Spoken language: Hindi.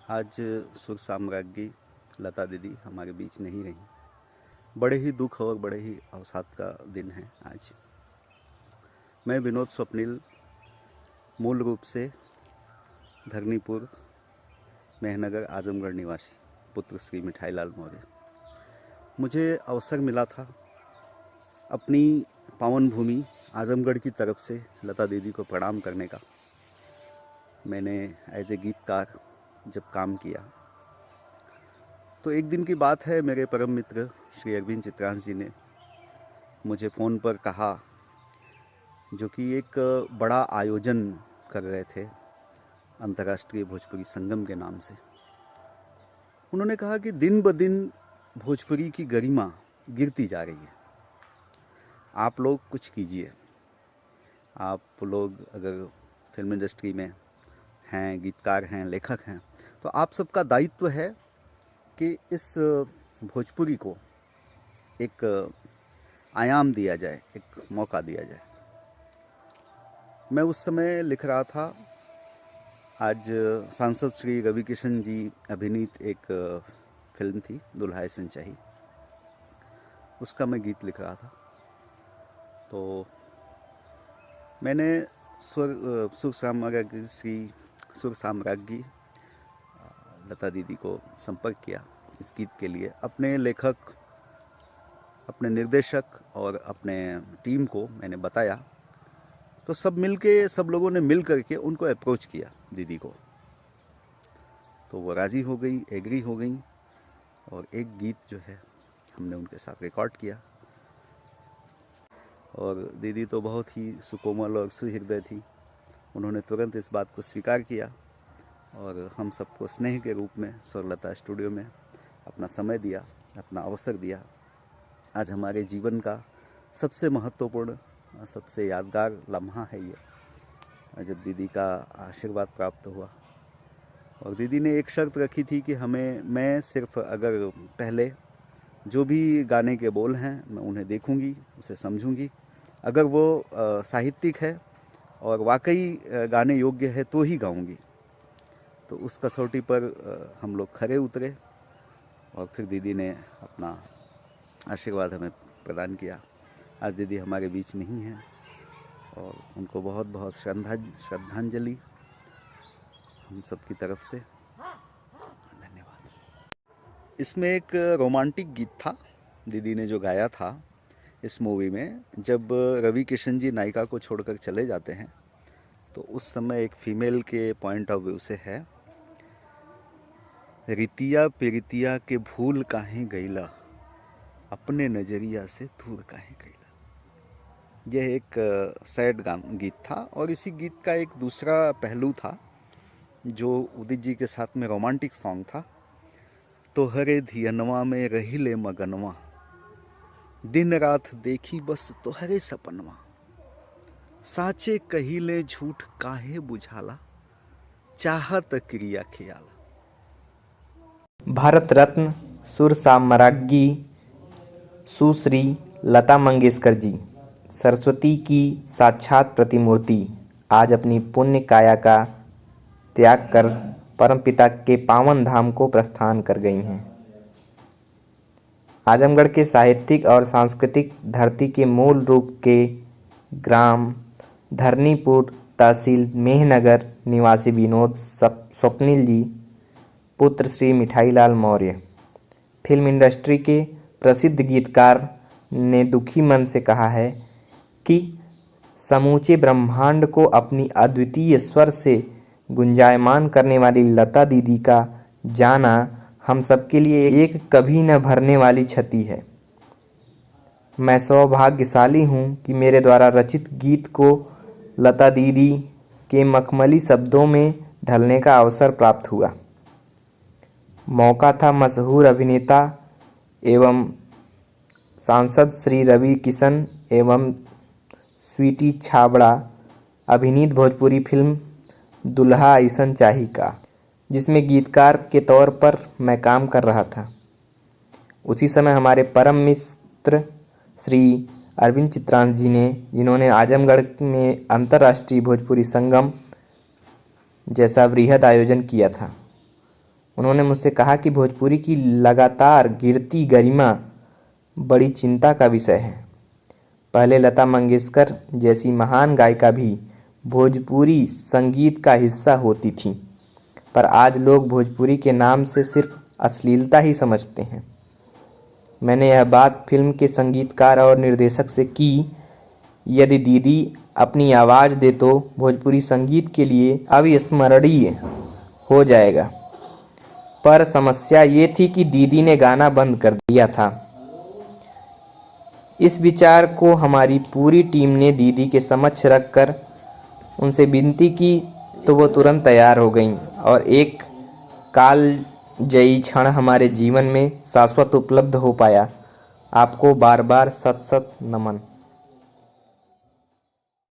आज सुर साम्राज्ञी लता दीदी हमारे बीच नहीं रही। बड़े ही दुख और बड़े ही अवसाद का दिन है आज। मैं विनोद स्वप्निल, मूल रूप से धरनीपुर मेहनगर आजमगढ़ निवासी, पुत्र श्री मिठाईलाल मौर्य। मुझे अवसर मिला था अपनी पावन भूमि आजमगढ़ की तरफ से लता दीदी को प्रणाम करने का। मैंने एज ए गीतकार जब काम किया तो एक दिन की बात है, मेरे परम मित्र श्री अरविंद चित्रांश जी ने मुझे फ़ोन पर कहा, जो कि एक बड़ा आयोजन कर रहे थे अंतर्राष्ट्रीय भोजपुरी संगम के नाम से। उन्होंने कहा कि दिन ब दिन भोजपुरी की गरिमा गिरती जा रही है, आप लोग कुछ कीजिए। आप लोग अगर फिल्म इंडस्ट्री में हैं, गीतकार हैं, लेखक हैं, तो आप सबका दायित्व है कि इस भोजपुरी को एक आयाम दिया जाए, एक मौका दिया जाए। मैं उस समय लिख रहा था, आज सांसद श्री रवि किशन जी अभिनीत एक फिल्म थी दुल्हाए सिंचाई, उसका मैं गीत लिख रहा था। तो मैंने सुर साम्राज्ञी लता दीदी को संपर्क किया इस गीत के लिए। अपने लेखक, अपने निर्देशक और अपने टीम को मैंने बताया, तो सब लोगों ने मिल करके उनको अप्रोच किया दीदी को। तो वो राज़ी हो गई, एग्री हो गई, और एक गीत जो है हमने उनके साथ रिकॉर्ड किया। और दीदी तो बहुत ही सुकोमल और सुहृदय थी। उन्होंने तुरंत इस बात को स्वीकार किया और हम सबको स्नेह के रूप में स्वरलता स्टूडियो में अपना समय दिया, अपना अवसर दिया। आज हमारे जीवन का सबसे महत्वपूर्ण, सबसे यादगार लम्हा है ये, जब दीदी का आशीर्वाद प्राप्त हुआ। और दीदी ने एक शर्त रखी थी कि मैं सिर्फ अगर पहले जो भी गाने के बोल हैं मैं उन्हें देखूंगी, उसे समझूंगी, अगर वो साहित्यिक है और वाकई गाने योग्य है तो ही गाऊंगी। तो उस कसौटी पर हम लोग खरे उतरे और फिर दीदी ने अपना आशीर्वाद हमें प्रदान किया। आज दीदी हमारे बीच नहीं हैं और उनको बहुत बहुत श्रद्धांजलि हम सब की तरफ से। धन्यवाद। इसमें एक रोमांटिक गीत था दीदी ने जो गाया था इस मूवी में। जब रवि किशन जी नायिका को छोड़कर चले जाते हैं तो उस समय एक फीमेल के पॉइंट ऑफ व्यू से है, रितिया पिरितिया के भूल काहे गईला, अपने नजरिया से दूर काहे गईला। यह एक सैड गीत था। और इसी गीत का एक दूसरा पहलू था जो उदित जी के साथ में रोमांटिक सॉन्ग था। तोहरे धियनवा में रहिले मगनवा, दिन रात देखी बस तोहरे सपनवा, साचे कहिले झूठ काहे बुझाला, चाहत क्रिया खियाला। भारत रत्न सुर साम्राज्ञी सुश्री लता मंगेशकर जी, सरस्वती की साक्षात प्रतिमूर्ति, आज अपनी पुण्य काया का त्याग कर परमपिता के पावन धाम को प्रस्थान कर गई हैं। आजमगढ़ के साहित्यिक और सांस्कृतिक धरती के मूल रूप के ग्राम धरनीपुर, तहसील मेहनगर निवासी विनोद स्वप्निल जी, पुत्र श्री मिठाईलाल मौर्य, फिल्म इंडस्ट्री के प्रसिद्ध गीतकार, ने दुखी मन से कहा है कि समूचे ब्रह्मांड को अपनी अद्वितीय स्वर से गुंजायमान करने वाली लता दीदी का जाना हम सबके लिए एक कभी न भरने वाली क्षति है। मैं सौभाग्यशाली हूँ कि मेरे द्वारा रचित गीत को लता दीदी के मखमली शब्दों में ढलने का अवसर प्राप्त हुआ। मौका था मशहूर अभिनेता एवं सांसद श्री रवि किशन एवं स्वीटी छाबड़ा अभिनीत भोजपुरी फिल्म दुल्हा अइसन चाही का, जिसमें गीतकार के तौर पर मैं काम कर रहा था। उसी समय हमारे परम मित्र श्री अरविंद चित्रांश जी ने, जिन्होंने आजमगढ़ में अंतर्राष्ट्रीय भोजपुरी संगम जैसा वृहद आयोजन किया था, उन्होंने मुझसे कहा कि भोजपुरी की लगातार गिरती गरिमा बड़ी चिंता का विषय है। पहले लता मंगेशकर जैसी महान गायिका भी भोजपुरी संगीत का हिस्सा होती थीं, पर आज लोग भोजपुरी के नाम से सिर्फ अश्लीलता ही समझते हैं। मैंने यह बात फिल्म के संगीतकार और निर्देशक से की। यदि दीदी अपनी आवाज़ दे तो भोजपुरी संगीत के लिए अविस्मरणीय हो जाएगा, पर समस्या ये थी कि दीदी ने गाना बंद कर दिया था। इस विचार को हमारी पूरी टीम ने दीदी के समक्ष रखकर उनसे विनती की तो वो तुरंत तैयार हो गईं और एक कालजयी क्षण हमारे जीवन में शाश्वत उपलब्ध हो पाया। आपको बार बार सत सत नमन।